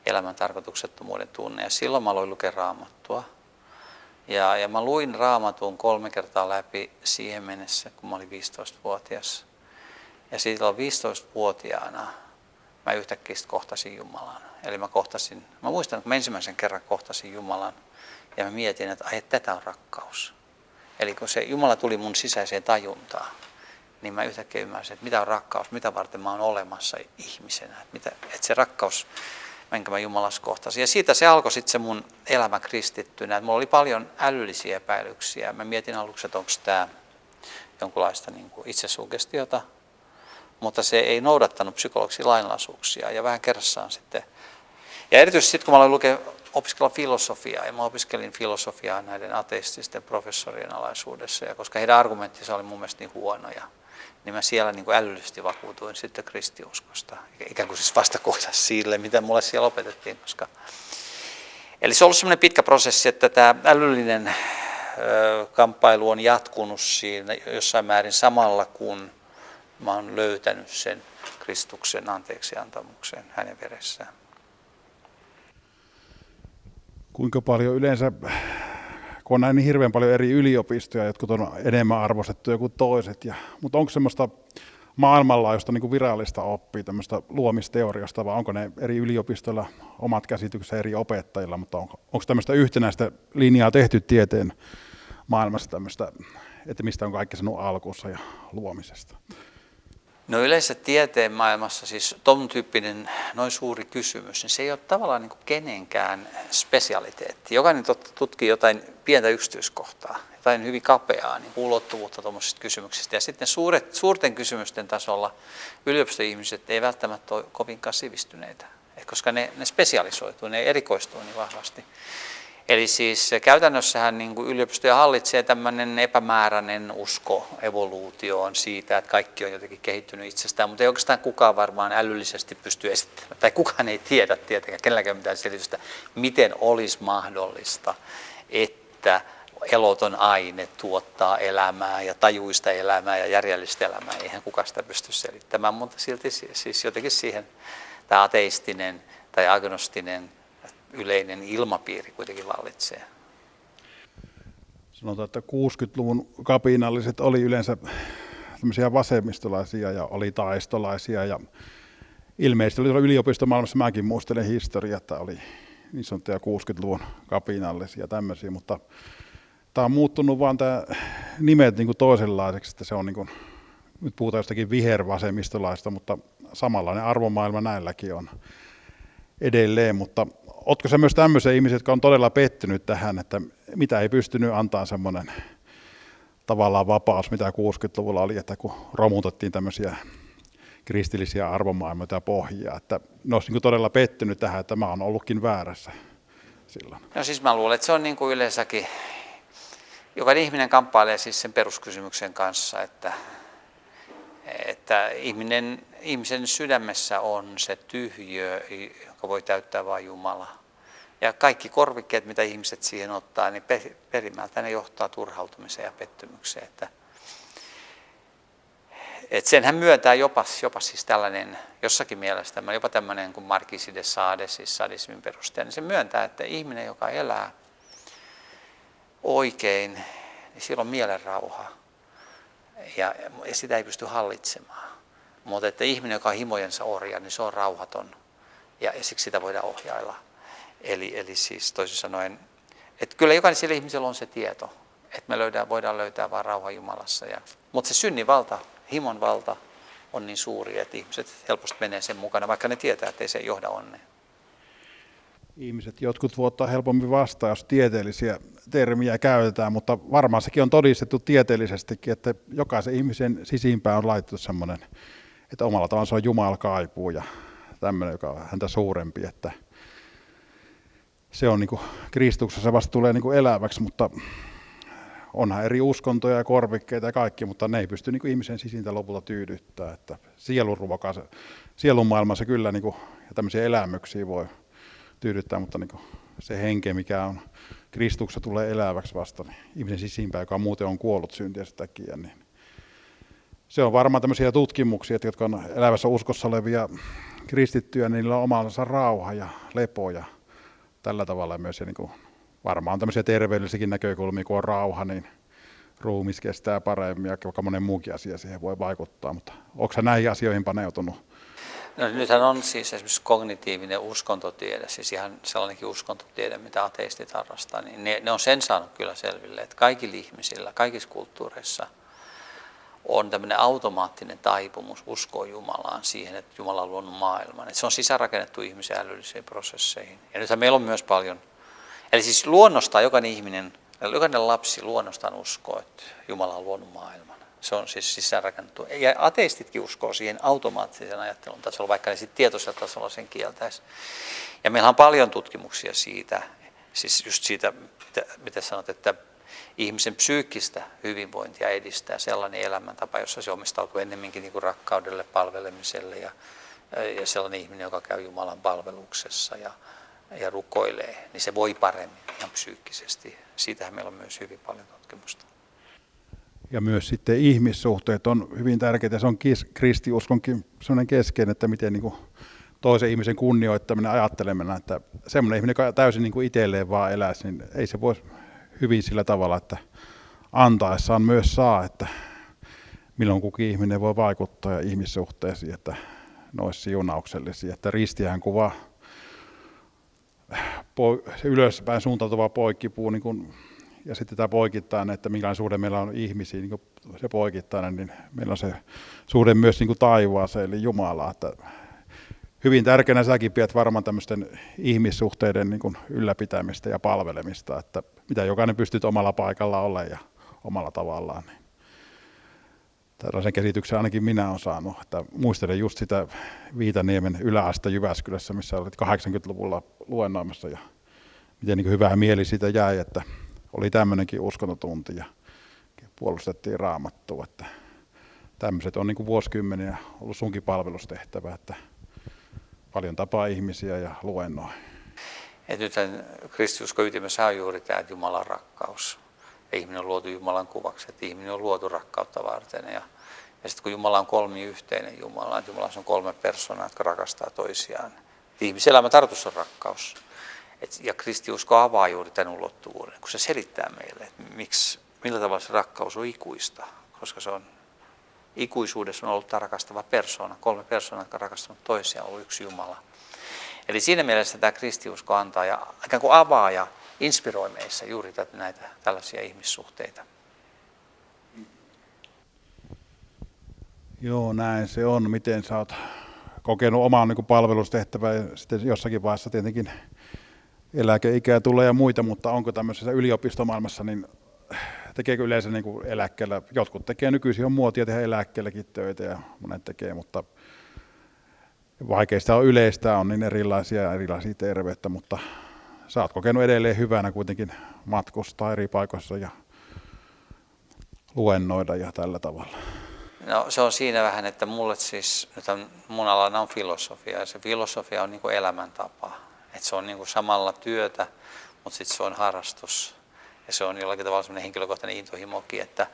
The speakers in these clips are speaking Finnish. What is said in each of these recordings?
elämän tarkoituksettomuuden tunne. Ja silloin mä aloin lukea Raamattua. Ja mä luin Raamatun 3 kertaa läpi siihen mennessä, kun mä olin 15-vuotias. Ja silloin 15-vuotiaana mä yhtäkkiä kohtasin Jumalan. Eli mä muistan, kun mä ensimmäisen kerran kohtasin Jumalan ja mä mietin, että tätä on rakkaus. Eli kun se Jumala tuli mun sisäiseen tajuntaan, niin mä yhtäkkiä ymmärsin, että mitä on rakkaus, mitä varten mä oon olemassa ihmisenä. Että se rakkaus, minkä mä Jumalassa kohtasin. Ja siitä se alkoi sitten se mun elämä kristittynä. Että mulla oli paljon älyllisiä epäilyksiä. Mä mietin aluksi, että onko tämä jonkunlaista niin kuin itsesugestiota, mutta se ei noudattanut psykologisia lainlaisuuksia ja vähän kerrassaan sitten. Ja erityisesti sitten, kun mä aloin opiskella filosofiaa, ja mä opiskelin filosofiaa näiden ateististen professorien alaisuudessa, ja koska heidän argumenttinsa oli mun mielestä niin huonoja, niin mä siellä niin kuin älyllisesti vakuutuin sitten kristiuskosta, ikään kuin siis vastakohdassa sille, mitä mulle siellä opetettiin. Eli se on ollut semmoinen pitkä prosessi, että tämä älyllinen kamppailu on jatkunut siinä jossain määrin samalla, kun mä oon löytänyt sen Kristuksen anteeksiantamuksen hänen veressään. Kuinka paljon yleensä, kun on näin niin hirveän paljon eri yliopistoja, jotkut on enemmän arvostettuja kuin toiset, mutta onko semmoista maailmanlaajuista niin kuin virallista oppia tämmöistä luomisteoriasta, vai onko ne eri yliopistoilla omat käsitykset eri opettajilla, mutta onko tämmöistä yhtenäistä linjaa tehty tieteen maailmassa tämmöistä, että mistä on kaikki sanonut alkuunsa ja luomisesta? No yleensä tieteen maailmassa siis ton tyyppinen noin suuri kysymys, niin se ei ole tavallaan niin kuin kenenkään spesialiteetti. Jokainen tutkii jotain pientä yksityiskohtaa, jotain hyvin kapeaa niin ulottuvuutta tuommoisista kysymyksistä. Ja sitten suurten kysymysten tasolla yliopistoihmiset ei välttämättä ole kovinkaan sivistyneitä, koska ne spesialisoituu, ne erikoistuu niin vahvasti. Eli siis käytännössähän niin kuin yliopistoja hallitsee tämmöinen epämääräinen usko evoluutioon siitä, että kaikki on jotenkin kehittynyt itsestään, mutta ei oikeastaan kukaan varmaan älyllisesti pysty esittämään, tai kukaan ei tiedä tietenkään, kenelläkään mitään selitystä, miten olisi mahdollista, että eloton aine tuottaa elämää ja tajuista elämää ja järjellistä elämää. Eihän kukaan sitä pysty selittämään, mutta silti siis jotenkin siihen tämä ateistinen tai agnostinen yleinen ilmapiiri kuitenkin vallitsee. Sanotaan, että 60-luvun kapinalliset oli yleensä tämmöisiä vasemmistolaisia ja oli taistolaisia. Ja ilmeisesti oli yliopistomaailmassa, mäkin muistelen historiaa, että oli niin sanottuja 60-luvun kapinallisia tämmöisiä, mutta tämä on muuttunut vaan tämä nimet niin kuin toisenlaiseksi, että se on niin kuin, nyt puhutaan jostakin vihervasemmistolaista, mutta samanlainen arvomaailma näilläkin on edelleen, mutta oletko sä myös tämmöisiä ihmisiä, jotka on todella pettynyt tähän, että mitä ei pystynyt antaa semmoinen tavallaan vapaus, mitä 60-luvulla oli, että kun romutettiin tämmöisiä kristillisiä arvomaailmoita ja pohjia, että ne olisi niin todella pettynyt tähän, että mä oon ollutkin väärässä silloin. No siis mä luulen, että se on niin kuin yleensäkin, jokainen ihminen kamppailee siis sen peruskysymyksen kanssa, että ihmisen sydämessä on se tyhjö, joka voi täyttää vain Jumala. Ja kaikki korvikkeet, mitä ihmiset siihen ottaa, niin perimmäältä ne johtaa turhautumiseen ja pettymykseen. Että senhän myöntää jopa siis tällainen, jossakin mielessä jopa tämmöinen kuin Marquis de Sade, siis sadismin perusteella, niin se myöntää, että ihminen, joka elää oikein, niin sillä on mielenrauha. Ja sitä ei pysty hallitsemaan. Mutta että ihminen, joka on himojensa orja, niin se on rauhaton. Ja siksi sitä voidaan ohjailla. Eli siis toisin sanoen, että kyllä jokaisella ihmisellä on se tieto, että me voidaan löytää vain rauha Jumalassa. Mutta se synnin valta, himon valta on niin suuri, että ihmiset helposti menee sen mukana, vaikka ne tietää, että ei se johda onneen. Ihmiset jotkut voi ottaa helpommin vastaan, jos tieteellisiä termiä käytetään, mutta varmaan sekin on todistettu tieteellisestikin, että jokaisen ihmisen sisimpään on laitettu semmoinen, että omalla tavallaan se on Jumala kaipuu ja tämmöinen, joka on häntä suurempi, että se on niin kuin Kristuksessa vasta tulee niin kuin eläväksi, mutta onhan eri uskontoja ja korvikkeita ja kaikki, mutta ne ei pysty niin kuin ihmisen sisintä lopulta tyydyttämään, että sielun maailmassa kyllä niin kuin, ja tämmöisiä elämyksiä voi tyydyttää, mutta niin kuin se henke, mikä on Kristuksessa tulee eläväksi vasta, niin ihmisen sisimpään, joka muuten on kuollut syntiensä takia, niin se on varmaan tämmöisiä tutkimuksia, jotka on elävässä uskossa olevia kristittyjä, niin niillä on omansa rauha ja lepo ja tällä tavalla myös. Ja niin kuin varmaan tämmöisiä terveellisiäkin näkökulmia, kun on rauha, niin ruumis kestää paremmin ja vaikka monen muukin asia siihen voi vaikuttaa. Mutta onko sä näihin asioihin paneutunut? No, nythän on siis esimerkiksi kognitiivinen uskontotiede, siis ihan sellainenkin uskontotiede, mitä ateistit harrastaa, niin ne on sen saanut kyllä selville, että kaikilla ihmisillä, kaikissa kulttuureissa on tämmöinen automaattinen taipumus uskoa Jumalaan siihen, että Jumala on luonut maailman. Että se on sisäänrakennettu ihmisen älyllisiin prosesseihin. Ja nythän meillä on myös paljon, eli siis luonnostaan jokainen lapsi luonnostaan uskoo, että Jumala on luonut maailman. Se on siis sisäänrakennettu. Ja ateistitkin uskoo siihen automaattisen ajattelun tasolla, vaikka ne sitten tietoisella tasolla sen kieltäisi. Ja meillä on paljon tutkimuksia siitä, siis just siitä, mitä sanot, että ihmisen psyykkistä hyvinvointia edistää sellainen elämäntapa, jossa se omistautuu ennemminkin niin kuin rakkaudelle, palvelemiselle ja sellainen ihminen, joka käy Jumalan palveluksessa ja rukoilee, niin se voi paremmin ihan psyykkisesti. Siitähän meillä on myös hyvin paljon tutkimusta. Ja myös sitten ihmissuhteet on hyvin tärkeitä. Se on kristiuskonkin sellainen keskeinen, että miten niin kuin toisen ihmisen kunnioittaminen ajatteleminen, että semmoinen ihminen, joka täysin niin kuin itselleen vaan eläisi, niin ei se voi hyvin sillä tavalla, että antaessaan myös saa, että milloin kukin ihminen voi vaikuttaa ja ihmissuhteisiin, että ne olisi siunauksellisia. Että ristiähän kuvaa se ylöspäin suuntautuva poikkipuu, niin kuin, ja sitten tämä poikittainen, että minkälainen suhde meillä on ihmisiin, niin kuin se poikittainen, niin meillä on se suhde myös niin kuin taivaaseen, eli Jumalaa. Että hyvin tärkeänä säkin pidät varmaan tämmöisten ihmissuhteiden niin kuin ylläpitämistä ja palvelemista, että mitä jokainen pystyt omalla paikalla olemaan ja omalla tavallaan. Niin tällaisen käsityksen ainakin minä olen saanut. Että muistelen just sitä Viitaniemen yläaste Jyväskylässä, missä olit 80-luvulla luennoimassa ja miten niin hyvä mieli siitä jäi, että oli tämmöinenkin uskontotunti ja puolustettiin Raamattua. Että tämmöiset on niin kuin vuosikymmeniä ollut sunkin palvelustehtävä, että paljon tapaa ihmisiä ja luennoi. Et nythän kristiuskon ytimessä on juuri tämä, että Jumalan rakkaus. Ja ihminen on luotu Jumalan kuvaksi, että ihminen on luotu rakkautta varten. Ja sitten kun Jumala on kolmiyhteinen Jumala, että Jumalassa on 3 persoonaa, jotka rakastaa toisiaan. Ihmiselämän tarkoitus on rakkaus. Ja kristiusko avaa juuri tämän ulottuvuuden, kun se selittää meille, että millä tavalla se rakkaus on ikuista. Koska se on ikuisuudessa on ollut tämä rakastava persoona, 3 persoonaa, jotka rakastavat toisiaan, on ollut yksi Jumala. Eli siinä mielessä tämä kristiusko antaa ja ikään kuin avaa ja inspiroi meissä juuri näitä tällaisia ihmissuhteita. Joo, näin se on. Miten sä oot kokenut oman niin kuin palvelustehtävää ja sitten jossakin vaiheessa tietenkin eläkeikää tulee ja muita, mutta onko tämmöisessä yliopistomaailmassa, niin tekeekö yleensä niin kuin eläkkeellä? Jotkut tekee nykyisin on muotia tehdä eläkkeelläkin töitä ja monet tekee, mutta vaikeista on yleistä, on niin erilaisia terveyttä, mutta sä oot kokenut edelleen hyvänä kuitenkin matkustaa eri paikoissa ja luennoida ja tällä tavalla. No se on siinä vähän, että mulle siis, mun alana on filosofia ja se filosofia on niin kuin elämäntapa. Että se on niin kuin samalla työtä, mutta sitten se on harrastus ja se on jollakin tavalla semmoinen henkilökohtainen intohimokin, että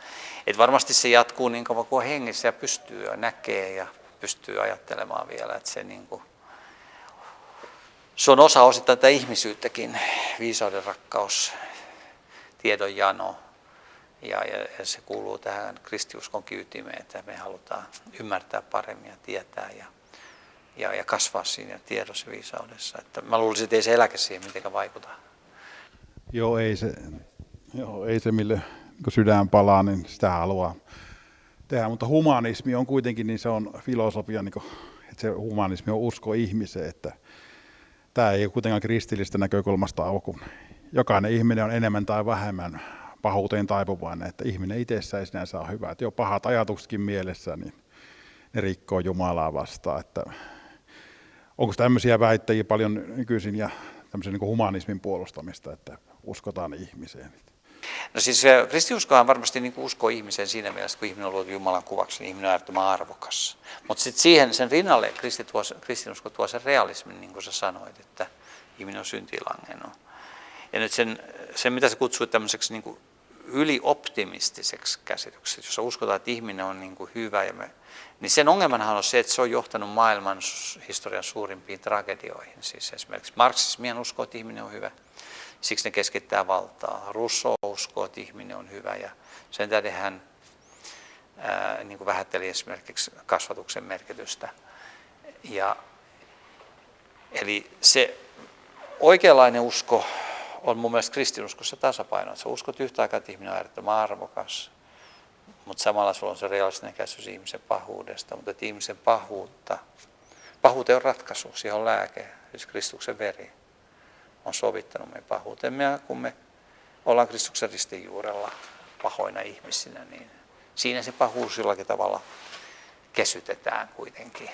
varmasti se jatkuu niin kauan kuin on hengissä ja pystyy ja näkee ja pystyy ajattelemaan vielä, että se, niin kuin, se on osa osittain tätä ihmisyyttäkin, viisauden rakkaus, tiedon jano ja se kuuluu tähän kristiuskonkin ytimeen, että me halutaan ymmärtää paremmin ja tietää ja kasvaa siinä tiedossa ja viisaudessa. Että mä luulisin, että ei se eläke siihen mitenkään vaikuta. Joo, ei se mille sydän palaa, niin sitä haluaa tehdä, mutta humanismi on kuitenkin, niin se on filosofia, niin kuin, että se humanismi on usko ihmiseen, että tämä ei ole kuitenkaan kristillistä näkökulmasta ole, kun jokainen ihminen on enemmän tai vähemmän pahuuteen taipuvainen, että ihminen itsessään ei sinänsä ole hyvä, että jo pahat ajatuksetkin mielessä, niin ne rikkoo Jumalaa vastaan, että onko tämmöisiä väittäjiä paljon nykyisin ja tämmöisen niin kuin humanismin puolustamista, että uskotaan ihmiseen? No siis kristiuskohan varmasti niin kuin uskoo ihmiseen siinä mielessä, kun ihminen on luotu Jumalan kuvaksi, niin ihminen on äärettömän arvokas. Mutta sitten siihen sen rinnalle kristinusko tuo sen realismin, niin kuin sä sanoit, että ihminen on syntiin langennut. Ja nyt sen mitä sä kutsuit tämmöiseksi niin kuin ylioptimistiseksi käsitykseksi, jossa uskotaan, että ihminen on niin kuin hyvä. Niin sen ongelmanhan on se, että se on johtanut maailman historian suurimpiin tragedioihin. Siis esimerkiksi marksismihan uskoo, että ihminen on hyvä, siksi ne keskittää valtaa. Rousseau uskoo, että ihminen on hyvä ja sen tähden hän niin kuin vähätteli esimerkiksi kasvatuksen merkitystä. Eli se oikeanlainen usko on mun mielestä kristinuskossa tasapaino. Sä uskot yhtä aikaa, että ihminen on äärettömän arvokas, mutta samalla sulla on se realistinen käsitys ihmisen pahuudesta. Mutta että ihmisen pahuuteen on ratkaisu, siihen on lääke, siis Kristuksen veri on sovittanut meidän pahuutemme. Ja kun me ollaan Kristuksen ristin juurella pahoina ihmisinä, niin siinä se pahuus jollakin tavalla kesytetään kuitenkin.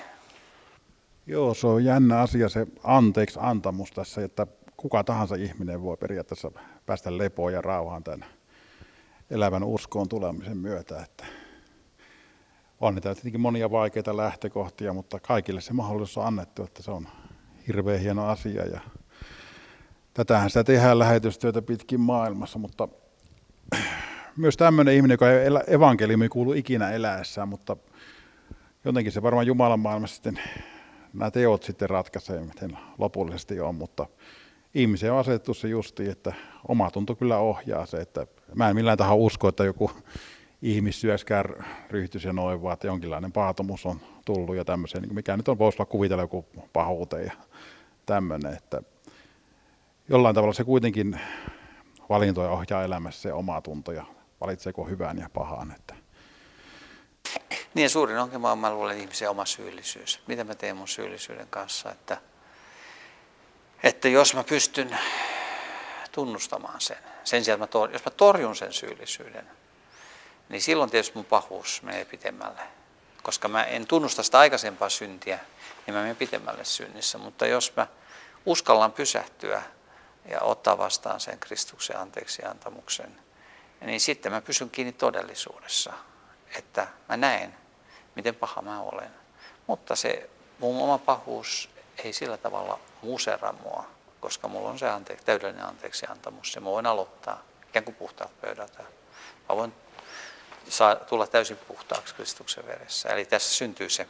Joo, se on jännä asia se anteeksi antamus tässä, että kuka tahansa ihminen voi periaatteessa päästä lepoon ja rauhaan tämän elävän uskoon tulemisen myötä. Että on niitä tietenkin monia vaikeita lähtökohtia, mutta kaikille se mahdollisuus on annettu, että se on hirveän hieno asia. Ja tätähän sitä tehdään lähetystyötä pitkin maailmassa, mutta myös tämmöinen ihminen, joka ei evankeliumi kuulu ikinä eläessään, mutta jotenkin se varmaan Jumalan maailmassa sitten nämä teot sitten ratkaisee, miten lopullisesti on, mutta ihmiseen on asetettu se justiin, että omatunto kyllä ohjaa se, että mä en millään tahansa usko, että joku ihmissyöskään ryhtyisi ja noin, vaan että jonkinlainen paatomus on tullut ja tämmöisen, mikä nyt on, voisi olla kuvitella joku pahuuteen ja tämmöinen, että jollain tavalla se kuitenkin valintoja ohjaa elämässä se omatunto ja valitseeko hyvän ja pahan. Että. Niin suurin ongelma on, mä luulen, ihmisen oma syyllisyys. Mitä mä teen mun syyllisyyden kanssa, että jos mä pystyn tunnustamaan sen sijaan, että jos mä torjun sen syyllisyyden, niin silloin tietysti mun pahuus menee pitemmälle. Koska mä en tunnusta sitä aikaisempaa syntiä, niin mä menen pitemmälle synnissä. Mutta jos mä uskallan pysähtyä ja ottaa vastaan sen Kristuksen anteeksiantamuksen, niin sitten mä pysyn kiinni todellisuudessa, että mä näen, miten paha mä olen. Mutta se mun oma pahuus ei sillä tavalla musera mua, koska mulla on se täydellinen anteeksiantamus ja mä voin aloittaa ikään kuin puhtaalta pöydältä. Mä voin tulla täysin puhtaaksi Kristuksen veressä. Eli tässä syntyy se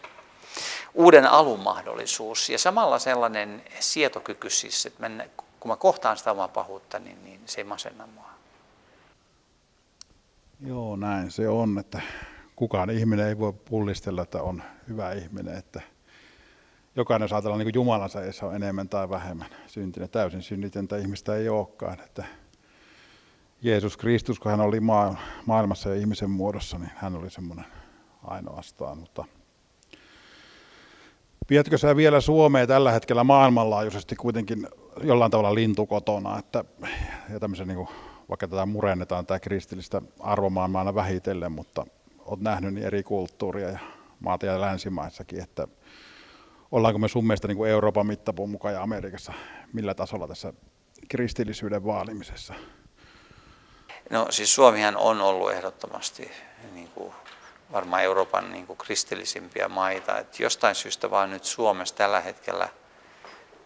uuden alun mahdollisuus ja samalla sellainen sietokyky siis, että kun mä kohtaan sitä omaa pahuutta, niin se ei masenna mua. Joo, näin se on, että kukaan ihminen ei voi pullistella, että on hyvä ihminen, että jokainen jos ajatellaan niin kuin Jumalansa edessä on enemmän tai vähemmän syntinen, täysin synnitöntä ihmistä ei olekaan, että Jeesus Kristus, kun hän oli maailmassa ja ihmisen muodossa, niin hän oli semmoinen ainoastaan, mutta vietkö sä vielä Suomea tällä hetkellä maailmanlaajuisesti kuitenkin jollain tavalla lintukotona, että ja tämmöisen niin kuin, vaikka tätä murennetaan, tämä kristillistä arvomaailmaa aina vähitellen, mutta olet nähnyt niin eri kulttuuria ja maata ja länsimaissakin, että ollaanko me sun mielestä niin kuin Euroopan mittapuun mukaan ja Amerikassa millä tasolla tässä kristillisyyden vaalimisessa? No siis Suomihan on ollut ehdottomasti niin kuin, varmaan Euroopan niin kuin kristillisimpiä maita. Et jostain syystä vaan nyt Suomessa tällä hetkellä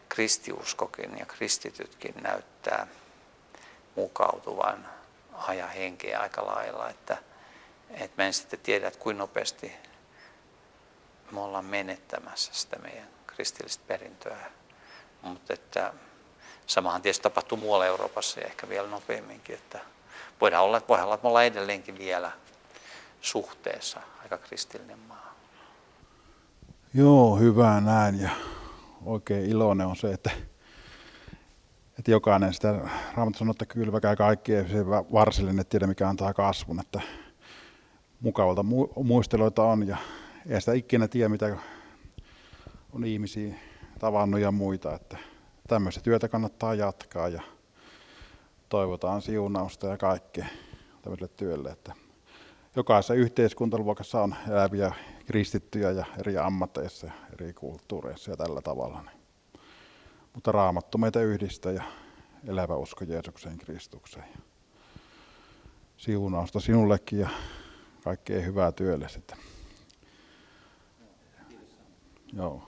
kristiuskokin ja kristitytkin näyttää mukautuvan ajan henkeä aika lailla, että mä en sitten tiedä, että kuinka nopeasti me ollaan menettämässä sitä meidän kristillistä perintöä. Mutta että samahan tietysti tapahtuu muualla Euroopassa ja ehkä vielä nopeamminkin, että voidaan olla, että me ollaan edelleenkin vielä suhteessa aika kristillinen maa. Joo, hyvä näin ja oikein iloinen on se, että jokainen sitä Raamattu sanoo, että kylväkää kaikki ja se varsillinen tiedä, mikä antaa kasvun, että mukavalta muisteluita on ja ei sitä ikinä tiedä, mitä on ihmisiä tavannut ja muita, että tämmöistä työtä kannattaa jatkaa ja toivotaan siunausta ja kaikkea tämmöiselle työlle, että jokaisessa yhteiskuntaluokassa on eläviä kristittyjä ja eri ammatteissa ja eri kulttuureissa ja tällä tavalla. Mutta Raamattu meitä yhdistää ja elävä usko Jeesukseen Kristukseen. Siunausta sinullekin ja kaikkea hyvää työlle sitten. Joo.